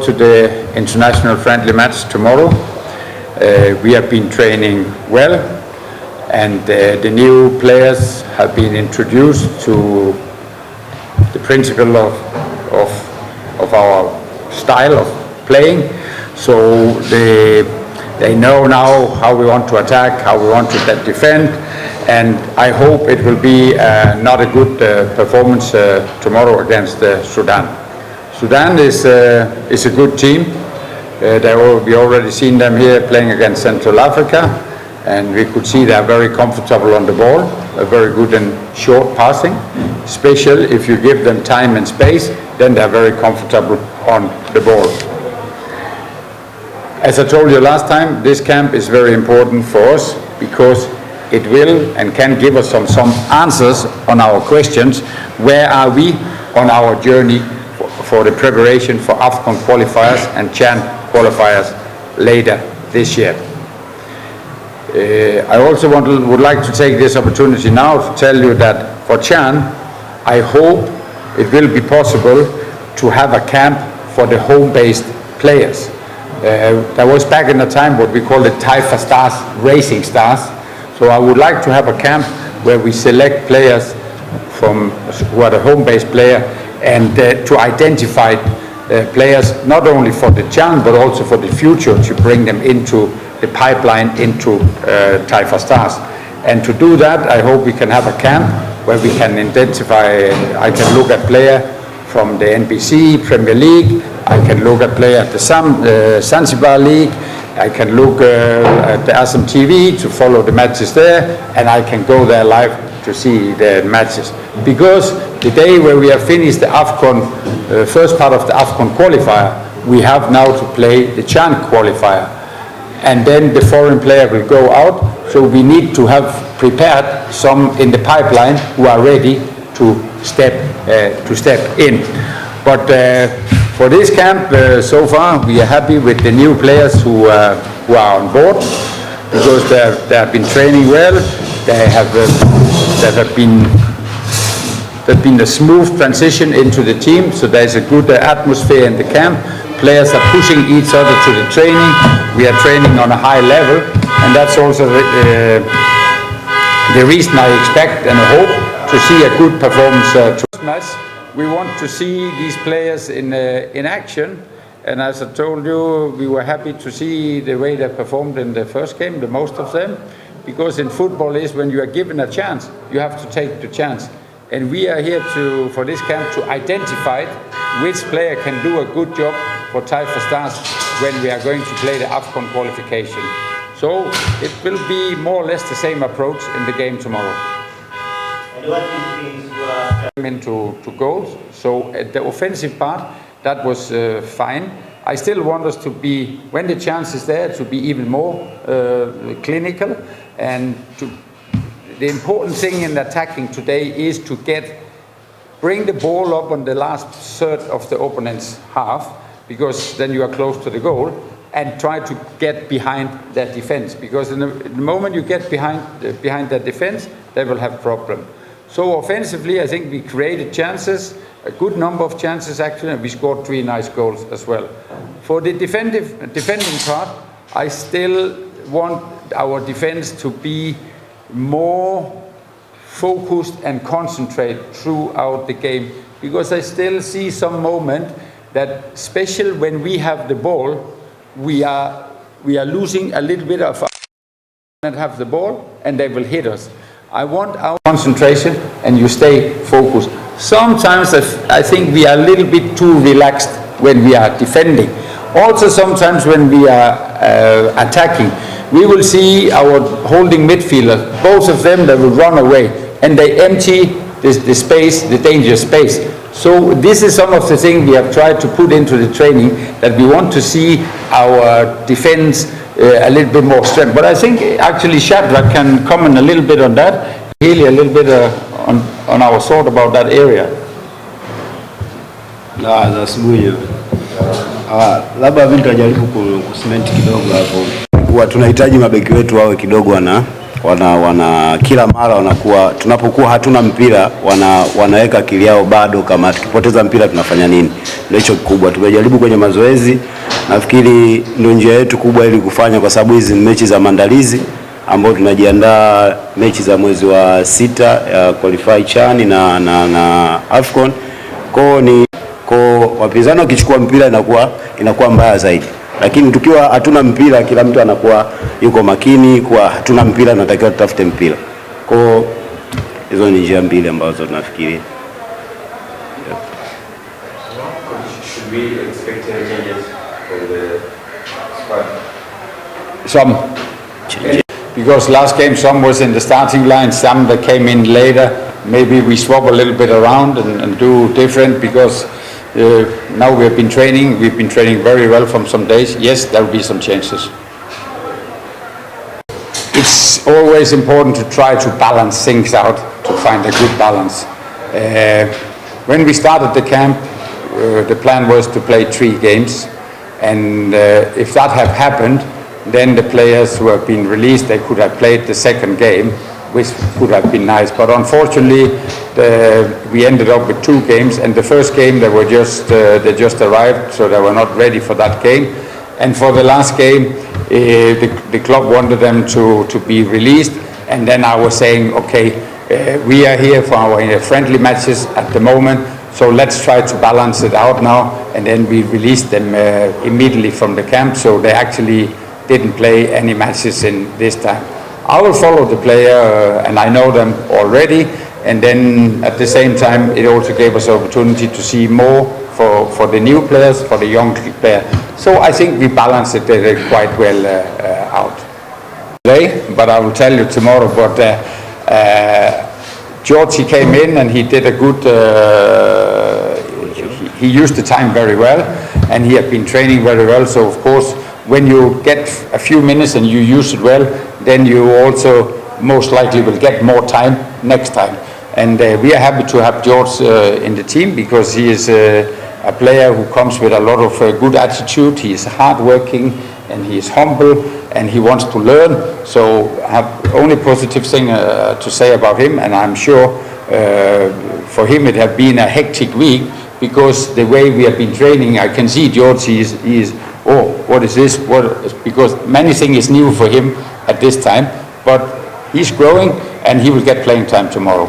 forward to the international friendly match tomorrow. We have been training well, and the new players have been introduced to the principle of our style of playing. So they know now how we want to attack, how we want to defend, and I hope it will be not a good performance tomorrow against Sudan. Sudan is a good team. We already seen them here playing against Central Africa, and we could see they are very comfortable on the ball, very good in short passing. Especially if you give them time and space, then they are very comfortable on the ball. As I told you last time, this camp is very important for us because it will and can give us some answers on our questions. Where are we on our journey for the preparation for AFCON qualifiers and CHAN qualifiers later this year? I also would like to take this opportunity now to tell you that for CHAN, I hope it will be possible to have a camp for the home-based players. There was back in the time what we call the Taifa stars, racing stars. So I would like to have a camp where we select players who are the home-based player, and to identify players not only for the CHAN but also for the future, to bring them into the pipeline into Taifa stars. And to do that, I hope we can have a camp where we can identify. I can look at player from the NBC Premier League. I can look at player at the Zanzibar League. I can look at the Azum TV to follow the matches there, and I can go there live to see the matches. Because the day where we have finished the AFCON, first part of the AFCON qualifier, we have now to play the CHAN qualifier. And then the foreign player will go out, so we need to have prepared some in the pipeline who are ready to step in. But for this camp, so far, we are happy with the new players who are on board, because they have been training well. There's been a smooth transition into the team, so there's a good atmosphere in the camp. Players are pushing each other to the training. We are training on a high level, and that's also the reason I expect and hope to see a good performance tonight. We want to see these players in action, and as I told you, we were happy to see the way they performed in the first game, the most of them, because in football is when you are given a chance, you have to take the chance. And we are here for this camp to identify which player can do a good job for Taifa Stars when we are going to play the AFCON qualification. So it will be more or less the same approach in the game tomorrow. And what is into goals. So at the offensive part, that was fine. I still want us to be, when the chance is there, to be even more clinical. And the important thing in attacking today is to bring the ball up on the last third of the opponent's half, because then you are close to the goal, and try to get behind that defense. Because in the moment you get behind that defense, they will have problem. So offensively, I think we created chances, a good number of chances actually, and we scored 3 nice goals as well. For the defending part, I still want our defense to be more focused and concentrate throughout the game, because I still see some moment that, especially when we have the ball, we are losing a little bit of our and have the ball, and they will hit us. I want our concentration, and you stay focused. Sometimes I think we are a little bit too relaxed when we are defending. Also sometimes when we are attacking, we will see our holding midfielders, both of them, they will run away, and they empty the space, the dangerous space. So this is some of the things we have tried to put into the training, that we want to see our defense a little bit more strength. But I think actually Shadrach can comment a little bit on that, really a little bit on our thought about that area. Asubuhi. Labda mimi nitajaribu kusimenti kidogo hapo. Kwa tunahitaji mabeki wetu wawe kidogo wana kila mara wanakuwa, tunapokuwa hatuna mpira wanaweka akili yao bado, kama tukipoteza mpira tunafanya nini. Ndio hicho kikubwa tumejaribu kwenye mazoezi. Nafikiri ndio njia yetu kubwa ili kufanya, kwa sababu hizi ni mechi za maandalizi ambao tunajiandaa mechi za mwezi wa 6 ya qualify CHAN na AFCON. Kwa wapinzani wakichukua mpira inakuwa mbaya zaidi. Lakini tukiwa hatuna mpira, kila mtu anakuwa yuko makini, kwa hatuna mpira tunatakiwa tutafute mpira. Kwa hizo ni njia mbili ambazo tunafikiri. Should we expect any changes from the squad? Some. Because last game some was in the starting line, some that came in later. Maybe we swap a little bit around and do different, because now we've been training very well from some days. Yes, there will be some changes. It's always important to try to balance things out, to find a good balance. When we started the camp, the plan was to play 3 games, and if that had happened, then the players who have been released, they could have played the second game, which would have been nice. But unfortunately, we ended up with 2 games, and the first game they just arrived, so they were not ready for that game. And for the last game, the club wanted them to be released, and then I was saying, okay, we are here for our friendly matches at the moment, so let's try to balance it out now. And then we released them immediately from the camp, so they actually didn't play any matches in this time. I will follow the player, and I know them already, and then at the same time it also gave us opportunity to see more for the new players, for the young player. So I think we balanced it quite well out today, but I will tell you tomorrow. But George, he came in and he did a good, he used the time very well, and he had been training very well. So of course, when you get a few minutes and you use it well, then you also most likely will get more time next time. And we are happy to have George in the team, because he is a player who comes with a lot of good attitude. He is hardworking and he is humble and he wants to learn. So I have only positive thing to say about him, and I'm sure for him it has been a hectic week, because the way we have been training, I can see George, he is oh, what is this? Because many things is new for him at this time, but he's growing and he will get playing time tomorrow.